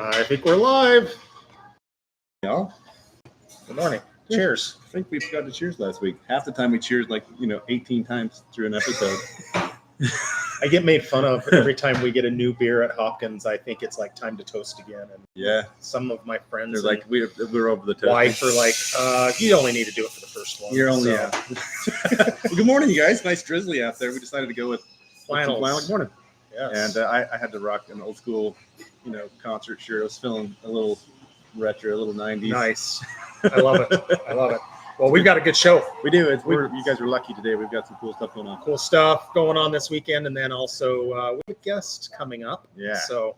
I think we're live. Y'all. Good morning. Cheers. I think we forgot to cheers last week. Half the time we cheered 18 times through an episode. I get made fun of every time we get a new beer at Hopkins. I think it's like time to toast again. And yeah. Some of my friends They're like, we're over the toast. Wife are like, you only need to do it for the first one. You're only, yeah. Well, good morning, you guys. Nice drizzly out there. We decided to go with flannels. Good morning. Yes. And I had to rock an old school, concert shirt. I was feeling a little retro, a little 90s. Nice. I love it. I love it. Well, we've got a good show. We do. You guys are lucky today. We've got some cool stuff going on. Cool stuff going on this weekend, and then also we have a guest coming up. Yeah. So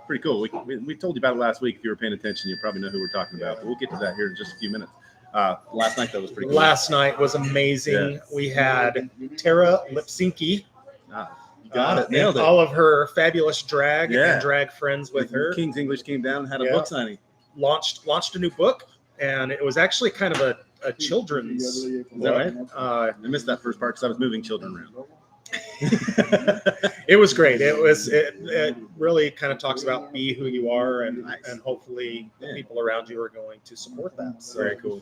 pretty cool. We told you about it last week. If you were paying attention, you probably know who we're talking about. But we'll get to that here in just a few minutes. Last night, that was pretty cool. Last night was amazing. Yeah. We had Tara Lipsinki. You got it. Nailed it. All of her fabulous drag and drag friends with her. King's English came down and had a book signing. Launched a new book, and it was actually kind of a children's. Is that right? I missed that first part because I was moving children around. It was great. It really kind of talks about be who you are, and hopefully the people around you are going to support that. So, very cool.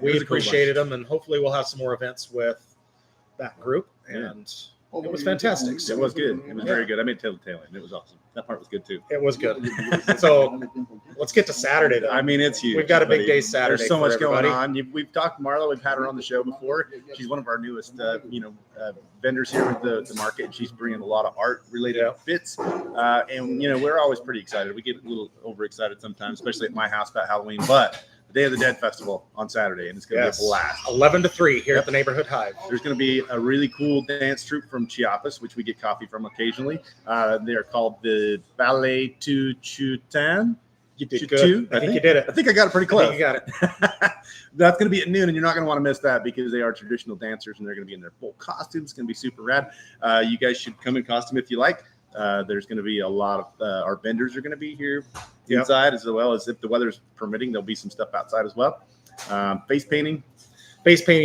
We appreciated them, and hopefully we'll have some more events with that group. And it was fantastic. So, it was good. It was very good. I made tail end. It was awesome. That part was good too. It was good. So let's get to Saturday though. I mean, it's huge. We've got a big day Saturday. There's so much going on. We've talked to Marla. We've had her on the show before. She's one of our newest, vendors here with the market. And she's bringing a lot of art related fits. And we're always pretty excited. We get a little overexcited sometimes, especially at my house about Halloween. But the Day of the Dead Festival on Saturday, and it's going to be a blast. 11 to 3 here at the neighborhood Hive. There's going to be a really cool dance troupe from Chiapas, which we get coffee from occasionally. They are called the Ballet Tu Chutan. You did good. I think you did it. I think I got it pretty close. I think you got it. That's going to be at noon, and you're not going to want to miss that because they are traditional dancers, and they're going to be in their full costumes. It's going to be super rad. You guys should come in costume if you like. There's going to be a lot of our vendors are going to be here inside, as well as if the weather's permitting, there'll be some stuff outside as well. Face painting,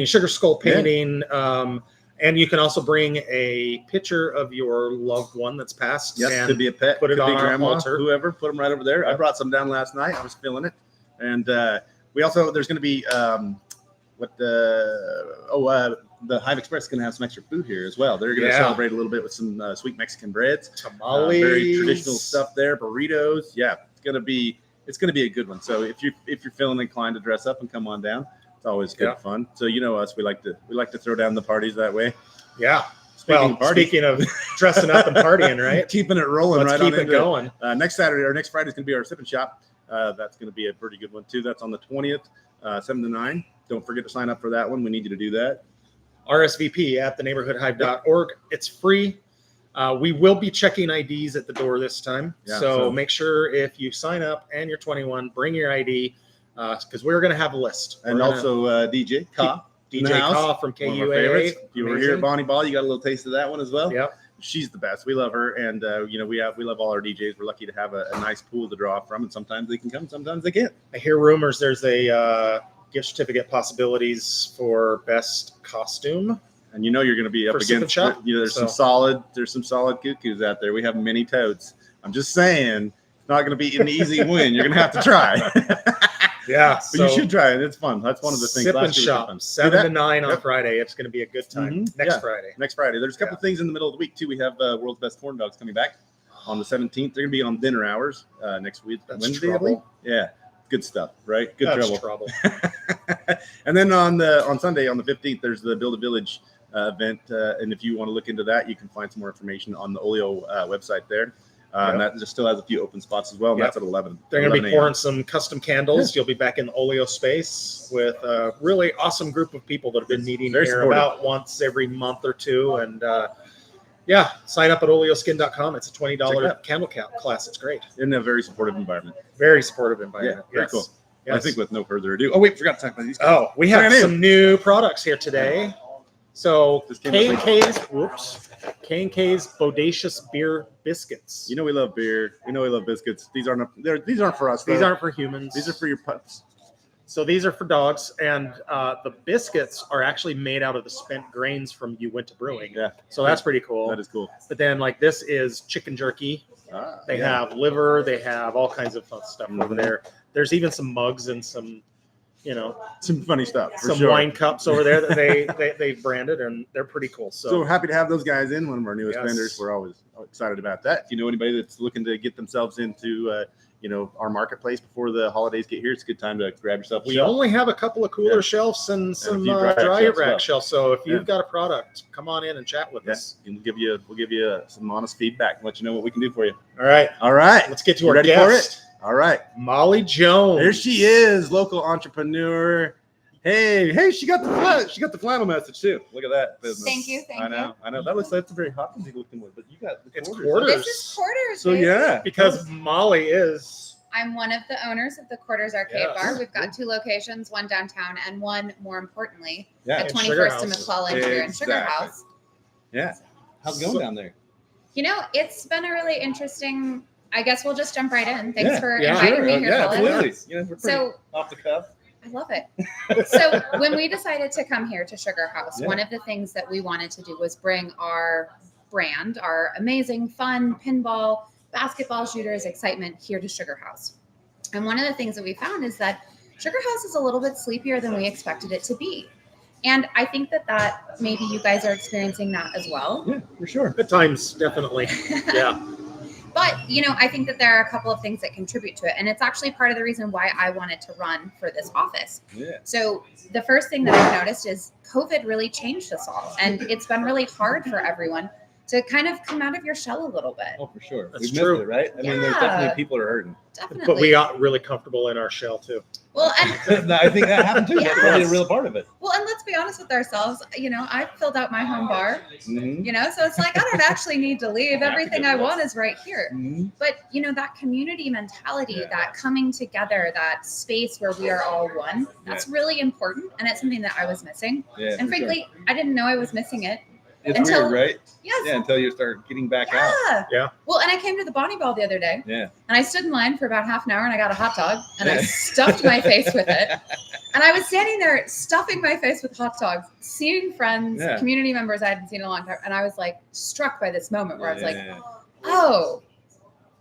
sugar skull painting. And you can also bring a picture of your loved one that's passed. Yes, could be a pet, put it on grandma, our altar. Whoever, put them right over there. I brought some down last night. I was feeling it. And there's going to be the Hive Express is going to have some extra food here as well. They're going to celebrate a little bit with some sweet Mexican breads, tamales, very traditional stuff there, burritos. Yeah, it's going to be a good one. So if you're feeling inclined to dress up and come on down, it's always good fun. So us, we like to throw down the parties that way. Yeah. Speaking of dressing up and partying, right? Keeping it rolling. Let's keep it going. Next Saturday or next Friday is going to be our sip and shop. That's going to be a pretty good one too. That's on the 20th, 7 to 9. Don't forget to sign up for that one. We need you to do that. RSVP at theneighborhoodhive.org. It's free. We will be checking IDs at the door this time. So make sure if you sign up and you're 21, bring your ID because we're going to have a list. And also DJ Ka. DJ Ka from KUAA. If you were here at Bonnie Ball, you got a little taste of that one as well. Yep. She's the best. We love her. And, we love all our DJs. We're lucky to have a nice pool to draw from. And sometimes they can come, sometimes they can't. I hear rumors there's a gift certificate possibilities for best costume. And you're going to be up against, there's some solid cuckoos out there. We have mini toads. I'm just saying, it's not going to be an easy win. You're going to have to try. But you should try it. It's fun. That's one of the things. Sip and shop, 7 to 9 on Friday. It's going to be a good time. Next Friday. There's a couple things in the middle of the week too. We have World's Best Corn Dogs coming back on the 17th. They're going to be on dinner hours next week. That's Wednesday, trouble. I believe. Yeah. Good stuff, right? Good trouble. And then on Sunday, on the 15th, there's the Build a Village event. And if you want to look into that, you can find some more information on the Oleo website there. And that just still has a few open spots as well. And that's at 11. They're going to be pouring some custom candles. You'll be back in the Oleo space with a really awesome group of people that have been meeting here about once every month or two. And sign up at oleoskin.com. It's a $20 candle class. It's great. In a very supportive environment. Very supportive environment. Very cool. Yes. I think with no further ado. Oh, wait, forgot to talk about these guys. Oh, we have some new products here today. So K&K's Bodacious Beer Biscuits. We love beer. We love biscuits. These aren't for us. These aren't for humans. These are for your pups. So these are for dogs, and the biscuits are actually made out of the spent grains from You Went to Brewing. Yeah. So that's pretty cool. That is cool. But then, this is chicken jerky They have liver. They have all kinds of fun stuff over there. There's even some mugs and some, some funny stuff. Some wine cups over there that they've branded, and they're pretty cool. So happy to have those guys in. One of our newest Yes. vendors. We're always excited about that. If you know anybody that's looking to get themselves into our marketplace before the holidays get here, it's a good time to grab yourself a We shelf. only have a couple of cooler shelves and some few dry dry shelves rack left. shelves. So if you've got a product, come on in and chat with us. And we'll give you some honest feedback and let you know what we can do for you. All right, Let's get to You our ready guest. for it? All right. Molly Jones. There she is, local entrepreneur. Hey, she got the flannel message too. Look at that business. Thank you. I know. That's a very hot looking one, but you got the It's quarters. quarters. This is Quarters. So baby. yeah, Because Molly is. I'm one of the owners of the Quarters Arcade Yes. Bar. We've got 2 locations, one downtown and one, more importantly, yeah, at in Sugar 21st and House. McClellan here in Sugar Exactly. House. yeah. How's it going down there? It's been a really interesting. I guess we'll just jump right in. Thanks for Yeah, inviting sure. me here, Yeah, fellas. absolutely. We're pretty So off the cuff. I love it. So when we decided to come here to Sugar House, Yeah. one of the things that we wanted to do was bring our brand, our amazing, fun pinball, basketball shooters excitement here to Sugar House. And one of the things that we found is that Sugar House is a little bit sleepier than we expected it to be. And I think that maybe you guys are experiencing that as well. Yeah, for sure. At times, definitely. Yeah. But, I think that there are a couple of things that contribute to it. And it's actually part of the reason why I wanted to run for this office. Yeah. So the first thing that I've noticed is COVID really changed us all. And it's been really hard for everyone to kind of come out of your shell a little bit. Oh, for sure. That's We've true. missed it, right? I mean, there's Yeah. definitely people are hurting. Definitely. But we got really comfortable in our shell too. Well, and I think that happened too. That's Yes. probably a real part of it. let's be honest with ourselves. I filled out my home bar, Mhm. so it's like I don't actually need to leave. Everything I want is right here. Mhm. But that community mentality, Yeah. that coming together, that space where we are all one, that's really important. And it's something that I was missing. Yeah. And for sure. frankly, I didn't know I was missing it. It's until- weird, right? Yes. Yeah, until you start getting back out. Yeah. Well, and I came to the Bonnie Ball the other day, Yeah. and I stood in line for about half an hour, and I got a hot dog, and I Yeah. stuffed my face with it. And I was standing there stuffing my face with hot dogs, seeing friends, Yeah. community members I hadn't seen in a long time, and I was like struck by this moment where I was like, Yeah. oh,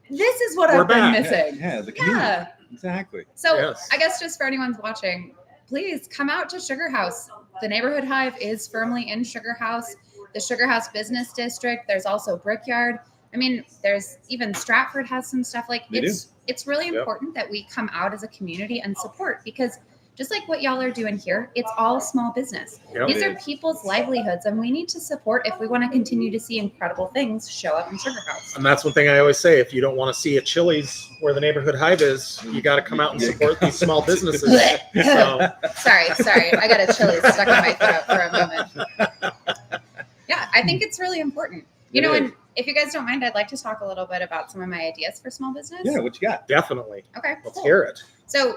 this is what We're I've been back. missing. Yeah, the community. Yeah. Exactly. So Yes. I guess just for anyone's watching, please come out to Sugar House. The neighborhood Hive is firmly in Sugar House. The Sugar House Business District. There's also Brickyard. I mean, there's even Stratford has some stuff. Like They it's really Yep. important that we come out as a community and support, because just like what y'all are doing here, it's all small business. Yep. These It are is. people's livelihoods, and we need to support if we want to continue to see incredible things show up in Sugar House. And that's one thing I always say: if you don't want to see a Chili's where the neighborhood Hive is, you got to come out and support these small businesses. So, Sorry. I got a chili stuck in my throat for a moment. Yeah, I think it's really important. It is. And if you guys don't mind, I'd like to talk a little bit about some of my ideas for small business. Yeah, what you got? definitely, Okay. let's cool. hear it. So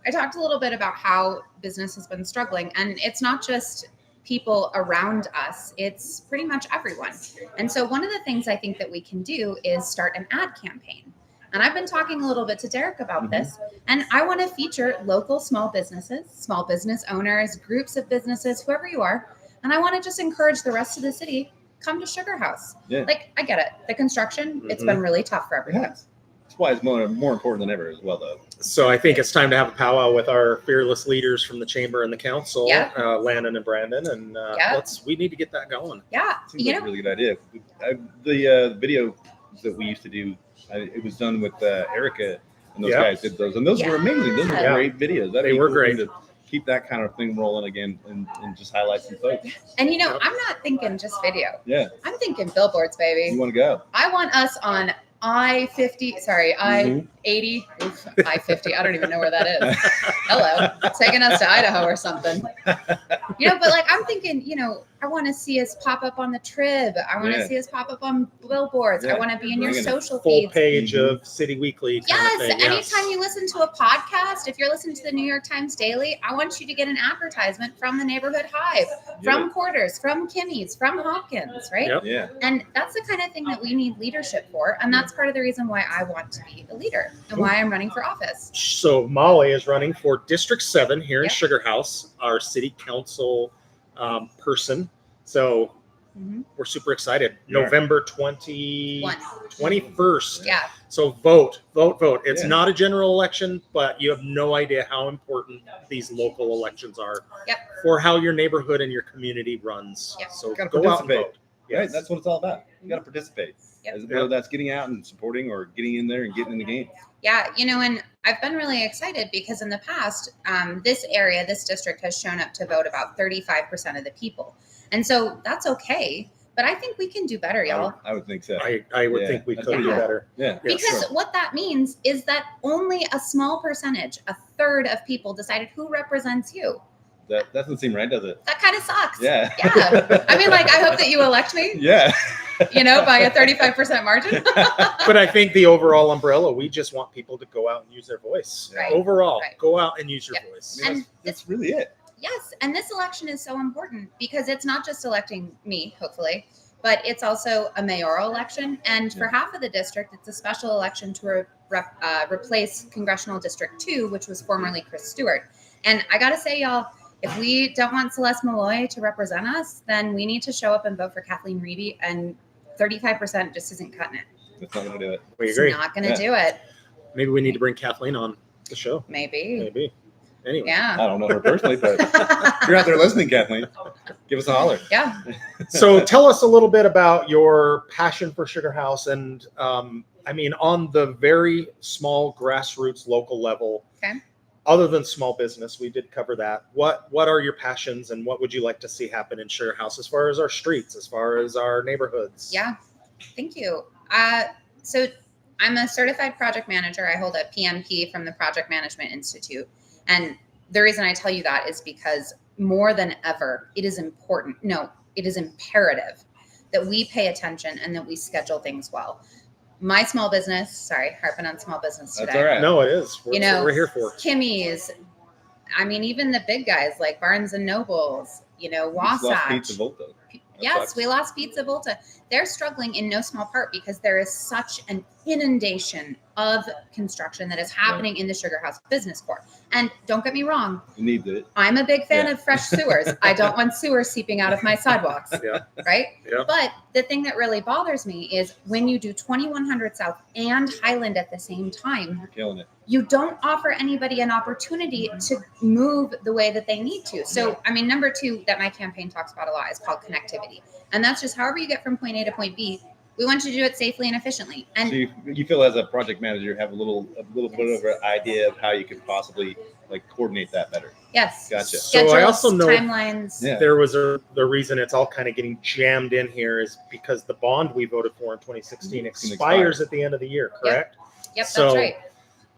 I talked a little bit about how business has been struggling, and it's not just people around us, it's pretty much everyone. And so one of the things I think that we can do is start an ad campaign. And I've been talking a little bit to Derek about this, and I want to feature local small businesses, small business owners, groups of businesses, whoever you are. And I want to just encourage the rest of the city, come to Sugar House. Yeah. Like, I get it. The construction, it's been really tough for everyone. Yeah. That's why it's more important than ever as well, though. So I think it's time to have a powwow with our fearless leaders from the chamber and the council, Yeah. Landon and Brandon, and Yeah. we need to get that going. Yeah. Seems like a really good idea. The video that we used to do, it was done with Erica, and those Yeah. guys did those, and those were amazing. Those were Yeah. great videos. That'd They be were cool great. to keep that kind of thing rolling again, and just highlight some folks. And Yep. I'm not thinking just video. Yeah, I'm thinking billboards, baby. you want to go? I want us on I-50, I-80, I-50. I don't even know where that is. Hello. Taking us to Idaho or something. But like, I'm thinking, I want to see us pop up on the Trib. I want to Yeah. see us pop up on billboards. Yeah. I want to be in your Bringing it. social Full feeds. page of City Weekly. Kind Yes, of thing. anytime you listen to a podcast, if you're listening to the New York Times Daily, I want you to get an advertisement from the neighborhood Hive, from Quarters, from Kimmy's, from Hopkins, right? Yep. Yeah, And that's the kind of thing that we need leadership for. And that's part of the reason why I want to be a leader and why I'm running for office. So Molly is running for District 7 here in Yep. Sugar House, our city council person. So we're super excited. Yeah. November 21st. Yeah. So vote. It's Yeah. not a general election, but you have no idea how important these local elections are Yep. for how your neighborhood and your community runs. Yep. So Gotta go out and participate. vote. Right? Yes. That's what it's all about. You got to participate. Yep. Whether that's getting out and supporting or getting in there and getting in the game. Yeah, and I've been really excited because in the past, this district has shown up to vote about 35% of the people. And so that's okay. But I think we can do better, y'all. I would think so. I would think we that's could do good. better. Yeah. Yes. Because what that means is that only a small percentage, a third of people decided who represents you. That doesn't seem right, does it? That kind of sucks. Yeah. Yeah. I mean, I hope that you elect me, Yeah. by a 35% margin. But I think the overall umbrella, we just want people to go out and use their voice. Right. Overall, Right. go out and use your Yep. voice. I mean, And that's really it. Yes, and this election is so important because it's not just electing me, hopefully, but it's also a mayoral election. And for half of the district, it's a special election to replace Congressional District 2, which was formerly Chris Stewart. And I got to say, y'all, if we don't want Celeste Malloy to represent us, then we need to show up and vote for Kathleen Reeby. And 35% just isn't cutting it. That's not going to do it. We It's agree. not going to Yeah. do it. Maybe we need to bring Kathleen on the show. Maybe. Maybe. Anyway. I Yeah. don't know her personally, but if you're out there listening, Kathleen, give us a holler. Yeah. So tell us a little bit about your passion for Sugar House and on the very small grassroots local level. Okay. Other than small business, we did cover that. What are your passions and what would you like to see happen in Sugar House as far as our streets, as far as our neighborhoods? Yeah. Thank you. So I'm a certified project manager. I hold a PMP from the Project Management Institute. And the reason I tell you that is because more than ever, it is important. No, it is imperative that we pay attention and that we schedule things well. My small business, sorry, harping on small business today. That's all right. No, it is. That's what we're here for. Kimmy's, even the big guys like Barnes and Nobles, We just lost Pizza Wasatch. Volta. That Yes, sucks. we lost Pizza Volta. They're struggling in no small part because there is such an inundation of construction that is happening in the Sugar House Business Core. And don't get me wrong, You need it. I'm a big fan Yeah. of fresh sewers. I don't want sewers seeping out of my sidewalks, Yeah. right? Yeah. But the thing that really bothers me is when you do 2100 South and Highland at the same time, You're killing it. you don't offer anybody an opportunity to move the way that they need to. So, number 2 that my campaign talks about a lot is called connectivity. And that's just however you get from point A to point B. We want you to do it safely and efficiently. And So you feel as a project manager, you have a little bit of an idea of how you could possibly coordinate that better. yes, Gotcha. So I schedules, also know timelines. Yeah. there was the reason it's all kind of getting jammed in here is because the bond we voted for in 2016 expires at the end of the year, correct? Yep, So- that's right.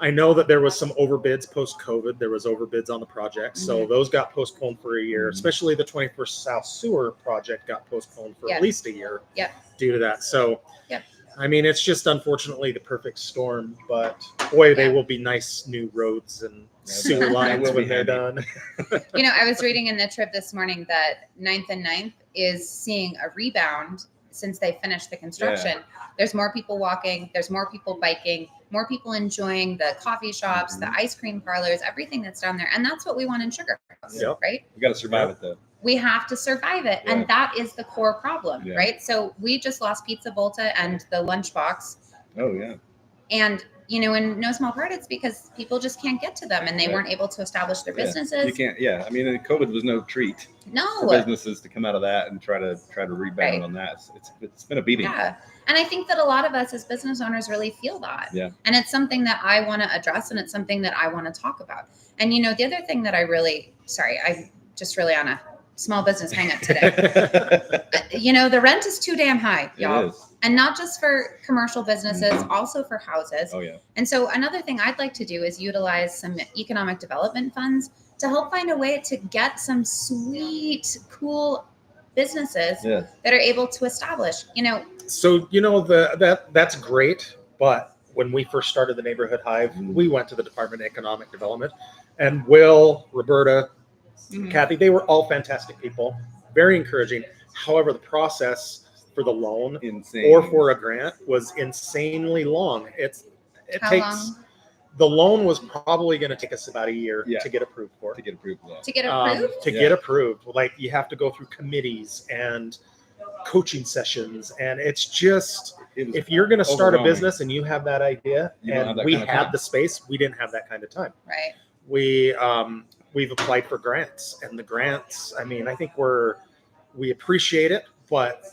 I know that there was some overbids post-COVID. There was overbids on the project. So those got postponed for a year, especially the 21st South Sewer project got postponed for at least a year due to that. So, it's just unfortunately the perfect storm, but boy, they will be nice new roads and sewer lines will be when they're handy. done. I was reading in the Trib this morning that 9th and 9th is seeing a rebound since they finished the construction. There's more people walking, there's more people biking, more people enjoying the coffee shops, the ice cream parlors, everything that's down there. And that's what we want in Sugar House, Yep. right? We got to survive it though. We have to survive it. Yeah. And that is the core problem, Yeah. right? So we just lost Pizza Volta and the lunchbox. Oh yeah. And, in no small part, it's because people just can't get to them and they Right. weren't able to establish their Yeah. businesses. You can't. Yeah. COVID was no treat for No. businesses to come out of that and try to rebound Right. on that. It's been a beating. Yeah. And I think that a lot of us as business owners really feel that. Yeah. And it's something that I want to address and it's something that I want to talk about. And, the other thing that I'm just really on a small business hang up today. The rent is too damn high, y'all. It is. And not just for commercial businesses, also for houses. Oh yeah. And so another thing I'd like to do is utilize some economic development funds to help find a way to get some sweet, cool businesses Yeah. that are able to establish, So that's great, but when we first started the neighborhood Hive, we went to the Department of Economic Development, and Will, Roberta, Kathy, they were all fantastic people, very encouraging. However, the process for the loan Insane. or for a grant was insanely long. How Takes long? the loan was probably going to take us about a year Yeah. to get approved for. to get approved. Yeah. to get approved. To get approved, like you have to go through committees and coaching sessions, and it's just, It was if you're going to start a overwhelming. business and you have that idea, You don't have and that we kind of had time. the space, we didn't have that kind of time. Right. We've applied for grants, and the grants, I mean, I think we appreciate it, but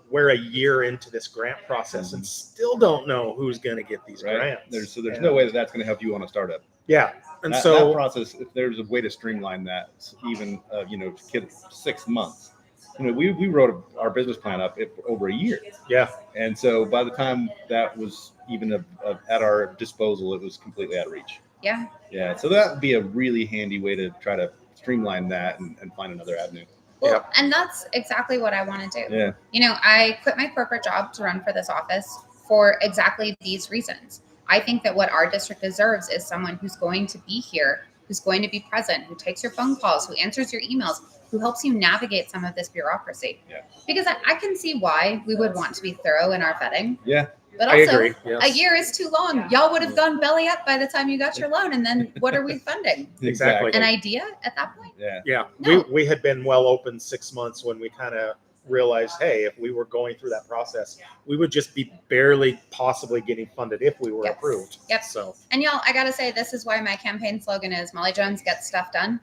we're a year into this grant process and still don't know who's going to get these grants. There's no way that's going to help you on a startup. Yeah. And that process, if there's a way to streamline that, even to kids 6 months. We wrote our business plan up over a year. Yeah. And so by the time that was even at our disposal, it was completely out of reach. Yeah. Yeah. So that would be a really handy way to try to streamline that and find another avenue. Well, and that's exactly what I want to do. Yeah. I quit my corporate job to run for this office for exactly these reasons. I think that what our district deserves is someone who's going to be here, who's going to be present, who takes your phone calls, who answers your emails, who helps you navigate some of this bureaucracy. Yeah. Because I can see why we would want to be thorough in our vetting. Yeah. But I also, agree. Yes. a year is too long. Y'all would have gone belly up by the time you got your loan. And then what are we funding? Exactly. An idea at that point? Yeah. Yeah. No. We had been well open 6 months when we kind of realized, hey, if we were going through that process, we would just be barely possibly getting funded if we were Yes. approved. Yep. So And y'all, I got to say, this is why my campaign slogan is Molly Jones gets stuff done.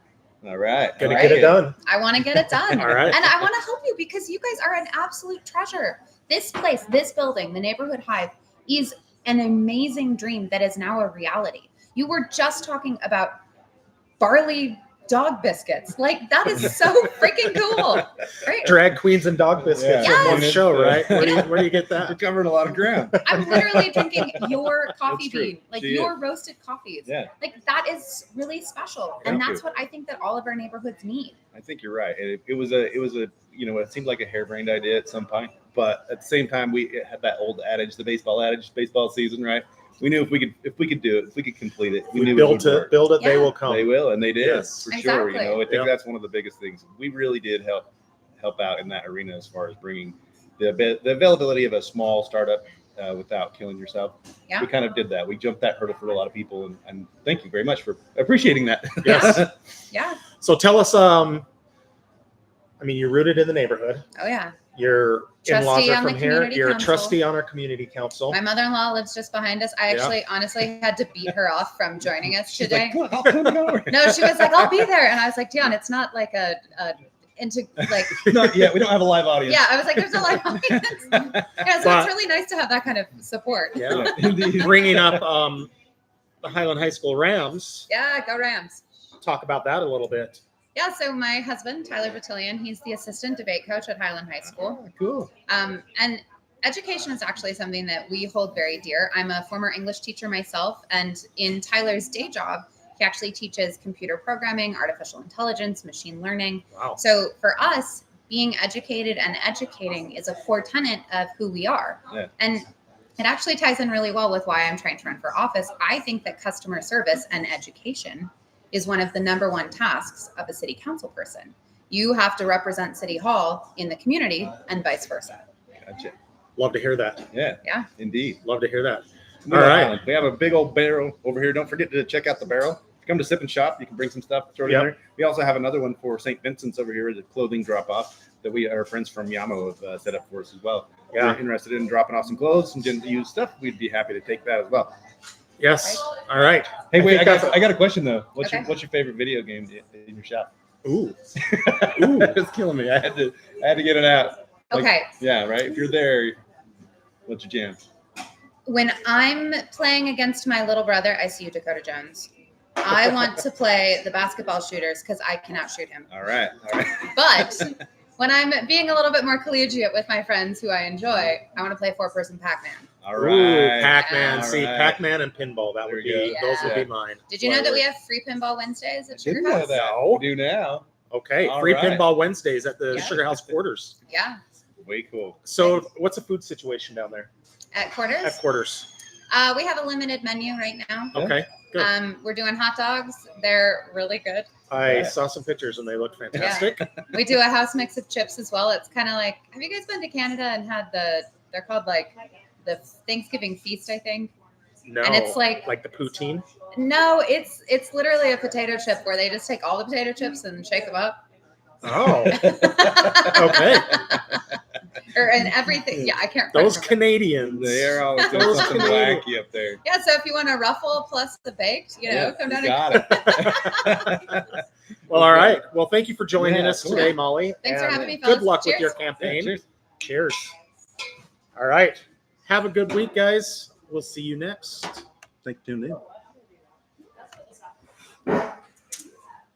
All right. gonna Right. get it done. I want to get it done. All right. And I want to help you because you guys are an absolute treasure. This place, this building, the neighborhood Hive is an amazing dream that is now a reality. You were just talking about barley dog biscuits. Like, that is so freaking cool. Right? Drag queens and dog biscuits Yeah. in one Yes. show, right? Where do you get We're that? covering a lot of ground. I'm literally drinking your coffee That's true. bean, like She your roasted coffees. Yeah. Like, that is really special. And Thank that's what I think that all of our neighborhoods need. I think you're right. It was a it seemed like a harebrained idea at some point, but at the same time, we had that old adage, the baseball adage, baseball season, right? We knew if we could do it, if we could complete it, we knew Build it would work. build it, they Yeah. will come. They will, and they did Yes. for sure. Exactly. I think Yep. that's one of the biggest things. We really did help out in that arena as far as bringing the availability of a small startup without killing yourself. Yeah. We kind of did that. We jumped that hurdle for a lot of people, and thank you very much for appreciating that. Yes. Yeah. So tell us, you're rooted in the neighborhood. Oh, yeah. Your in-laws Trustee are on the from here. community You're council. a trustee on our community council. My mother-in-law lives just behind us. I actually, honestly, had to beat her off from joining us She's today. like, "I'll come over." No, she was like, "I'll be there," and I was like, "Dion, it's not like Not yet. We don't have a live audience. yeah." I was like, "There's a live audience." Yeah, so But- it's really nice to have that kind of support. Yeah. Indeed. Bringing up the Highland High School Rams. Yeah, go Rams. Talk about that a little bit. Yeah, so my husband, Tyler Batillion, he's the assistant debate coach at Highland High School. Cool. And education is actually something that we hold very dear. I'm a former English teacher myself, and in Tyler's day job, he actually teaches computer programming, artificial intelligence, machine learning. Wow. So for us, being educated and educating is a core tenet of who we are. Yeah. And it actually ties in really well with why I'm trying to run for office. I think that customer service and education is one of the number one tasks of a city council person. You have to represent City Hall in the community and vice versa. Gotcha. Love to hear that. Yeah. Yeah. Indeed. Love to hear that. We All got right. Highland. We have a big old barrel over here. Don't forget to check out the barrel. If you come to Sip and Shop, you can bring some stuff, throw it Yep. in there. We also have another one for St. Vincent's over here, the clothing drop off that our friends from Yamo have set up for us as well. If Yeah. you're interested in dropping off some clothes, some gently used stuff, we'd be happy to take that as well. Yes. All right. Hey, wait, I think got a question though. What's Okay. your favorite video game in your shop? Ooh. That was killing me. I had to get it out. Like, Okay. Yeah, right. If you're there, what's your jam? When I'm playing against my little brother, I see you, Dakota Jones. I want to play the basketball shooters because I can outshoot him. All right. But when I'm being a little bit more collegiate with my friends who I enjoy, I want to play four-person Pac-Man. All Ooh, right. Pac-Man. All See, right. Pac-Man and pinball. That There would we be go. those would Yeah. be mine. Did you know that we have free pinball Wednesdays at Sugar Didn't know House? that. No. We do now. Okay. All Free right. pinball Wednesdays at the Yeah. Sugar House quarters. Yeah, Way cool. So what's the food situation down there at Quarters. at quarters? We have a limited menu right now. Yeah. Okay. Good. We're doing hot dogs. They're really good. I Yeah. saw some pictures and they looked fantastic. We do a house mix of chips as well. It's kind of like, have you guys been to Canada and had they're called like the Thanksgiving feast, I think. No. And it's like the poutine. No, it's literally a potato chip where they just take all the potato chips and shake them up. Oh. Okay. and everything. Yeah, I can't. Those remember. Canadians. They're always doing Those something Canadian- wacky up there. Yeah, so if you want a ruffle plus the baked, come you down. got it. Well, all right. Well, thank you for joining Yeah, us cool. today, Molly. Thanks for and having me, Good fellas. luck with Cheers. your Yeah, campaign. cheers. Cheers. All right. Have a good week, guys. We'll see you next. Thank you for tuning in.